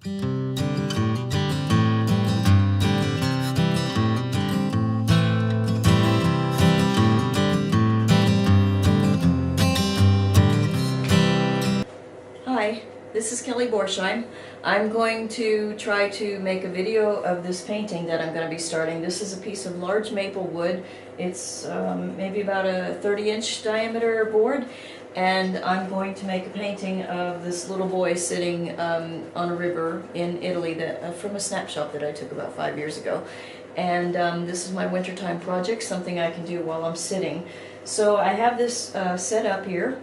Hi, this is Kelly Borsheim. I'm going to try to make a video of this painting that I'm going to be starting. This is a piece of large maple wood. It's maybe about a 30-inch diameter board, and I'm going to make a painting of this little boy sitting on a river in Italy that from a snapshot that I took about 5 years ago. And this is my wintertime project, something I can do while I'm sitting. So I have this set up here.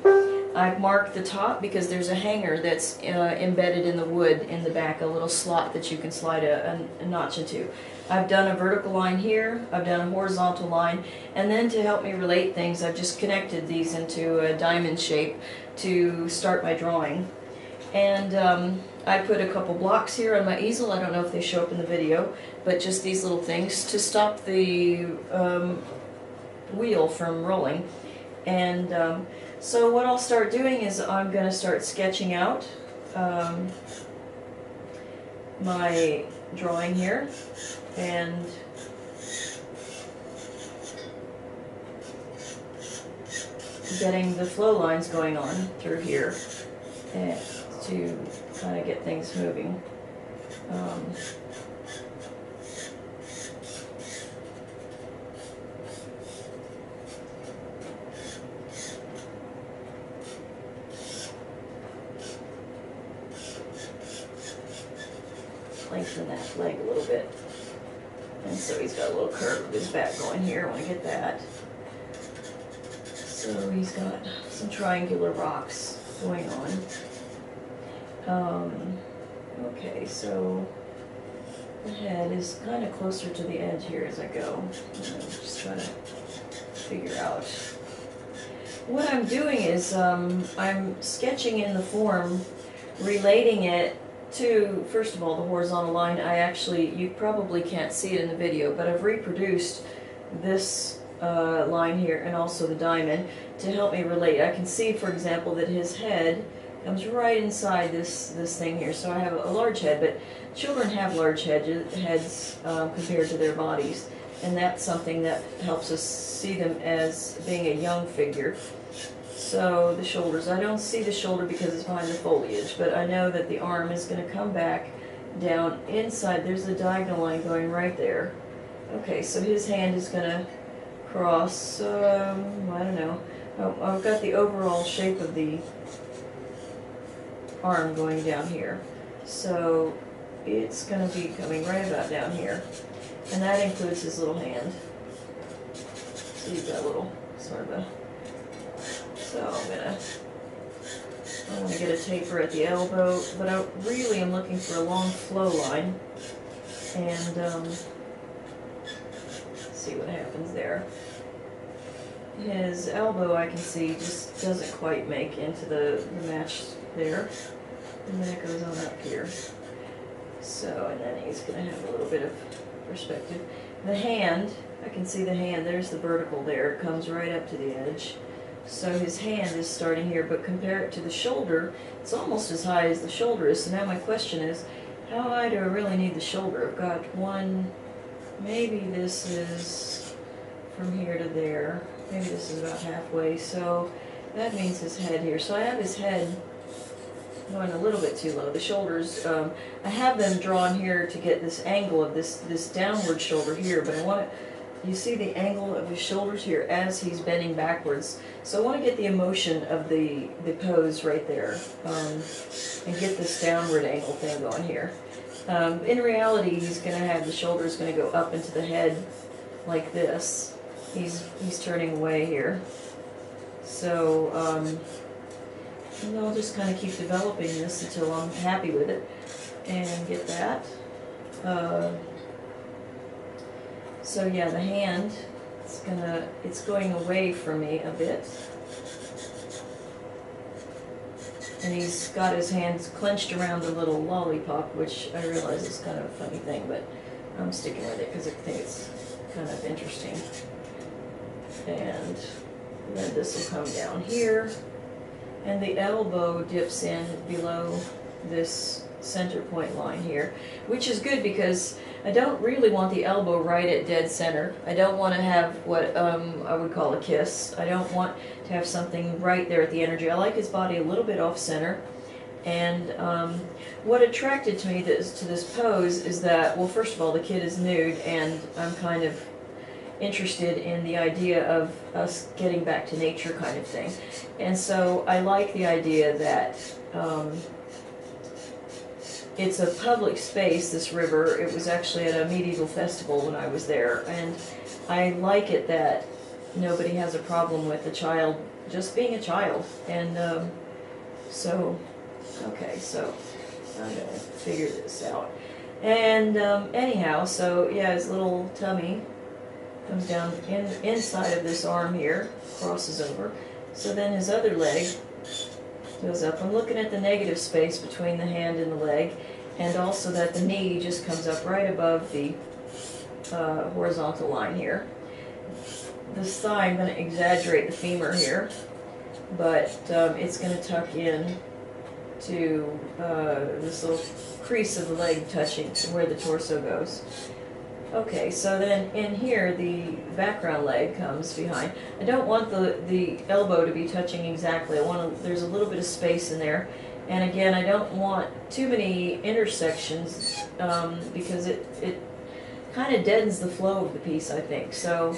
I've marked the top because there's a hanger that's embedded in the wood in the back, a little slot that you can slide a notch into. I've done a vertical line here, I've done a horizontal line, and then to help me relate things, I've just connected these into a diamond shape to start my drawing. And I put a couple blocks here on my easel. I don't know if they show up in the video, but just these little things to stop the wheel from rolling. And so what I'll start doing is I'm going to start sketching out my drawing here, and getting the flow lines going on through here and to kind of get things moving. Lengthen that leg a little bit. And so he's got a little curve of his back going here. I want to get that. So he's got some triangular rocks going on. Okay, so the head is kind of closer to the edge here as I go. I'm just trying to figure out. What I'm doing is I'm sketching in the form, relating it to, first of all, the horizontal line. You probably can't see it in the video, but I've reproduced this line here and also the diamond to help me relate. I can see, for example, that his head comes right inside this thing here. So I have a large head, but children have large heads compared to their bodies, and that's something that helps us see them as being a young figure. So the shoulders, I don't see the shoulder because it's behind the foliage, but I know that the arm is going to come back down inside. There's a diagonal line going right there. Okay, so his hand is going to cross, I don't know. I've got the overall shape of the arm going down here. So it's going to be coming right about down here. And that includes his little hand. So you've got a little sort of a... So I want to get a taper at the elbow, but I really am looking for a long flow line, and see what happens there. His elbow, I can see, just doesn't quite make into the match there, and then it goes on up here. So, and then he's going to have a little bit of perspective. The hand, I can see the hand, there's the vertical there, it comes right up to the edge. So his hand is starting here, but compare it to the shoulder, it's almost as high as the shoulder is. So now my question is, how high do I really need the shoulder? I've got one, maybe this is from here to there. Maybe this is about halfway. So that means his head here. So I have his head going a little bit too low. The shoulders, I have them drawn here to get this angle of this downward shoulder here, but I want it. You see the angle of his shoulders here as he's bending backwards. So I want to get the emotion of the pose right there, and get this downward angle thing going here. In reality, he's going to have the shoulders going to go up into the head like this. He's turning away here. So and I'll just kind of keep developing this until I'm happy with it and get that. So yeah, the hand, it's going away from me a bit. And he's got his hands clenched around the little lollipop, which I realize is kind of a funny thing, but I'm sticking with it because I think it's kind of interesting. And then this will come down here, and the elbow dips in below this center point line here, which is good because I don't really want the elbow right at dead center. I don't want to have what I would call a kiss. I don't want to have something right there at the energy. I like his body a little bit off center. And what attracted to me to this pose is that, well, first of all, the kid is nude, and I'm kind of interested in the idea of us getting back to nature kind of thing. And so I like the idea that it's a public space, this river. It was actually at a medieval festival when I was there, and I like it that nobody has a problem with a child just being a child. And so, okay, so I'm gonna figure this out. And anyhow, so yeah, his little tummy comes down inside of this arm here, crosses over. So then his other leg goes up. I'm looking at the negative space between the hand and the leg, and also that the knee just comes up right above the horizontal line here. This thigh, I'm going to exaggerate the femur here, but it's going to tuck in to this little crease of the leg touching where the torso goes. Okay, so then in here the background leg comes behind. I don't want the elbow to be touching exactly. There's a little bit of space in there. And again, I don't want too many intersections because it kind of deadens the flow of the piece, I think. So,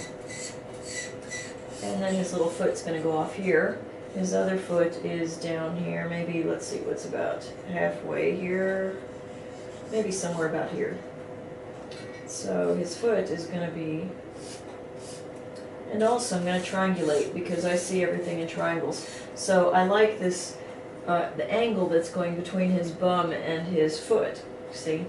and then his little foot's going to go off here. His other foot is down here. Maybe, let's see, what's about halfway here. Maybe somewhere about here. So his foot is going to be, and also I'm going to triangulate because I see everything in triangles. So I like this, the angle that's going between his bum and his foot, see?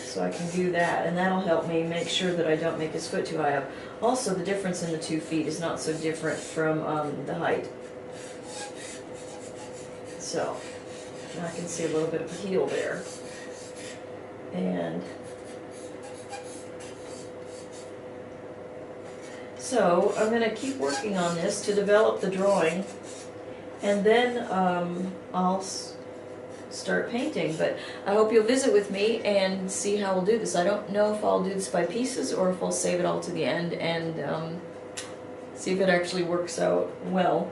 So I can do that, and that'll help me make sure that I don't make his foot too high up. Also, the difference in the 2 feet is not so different from the height. So I can see a little bit of a heel there. And so I'm going to keep working on this to develop the drawing, and then I'll start painting. But I hope you'll visit with me and see how we'll do this. I don't know if I'll do this by pieces or if I'll save it all to the end and see if it actually works out well.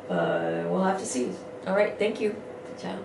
We'll have to see. All right, thank you. Ciao.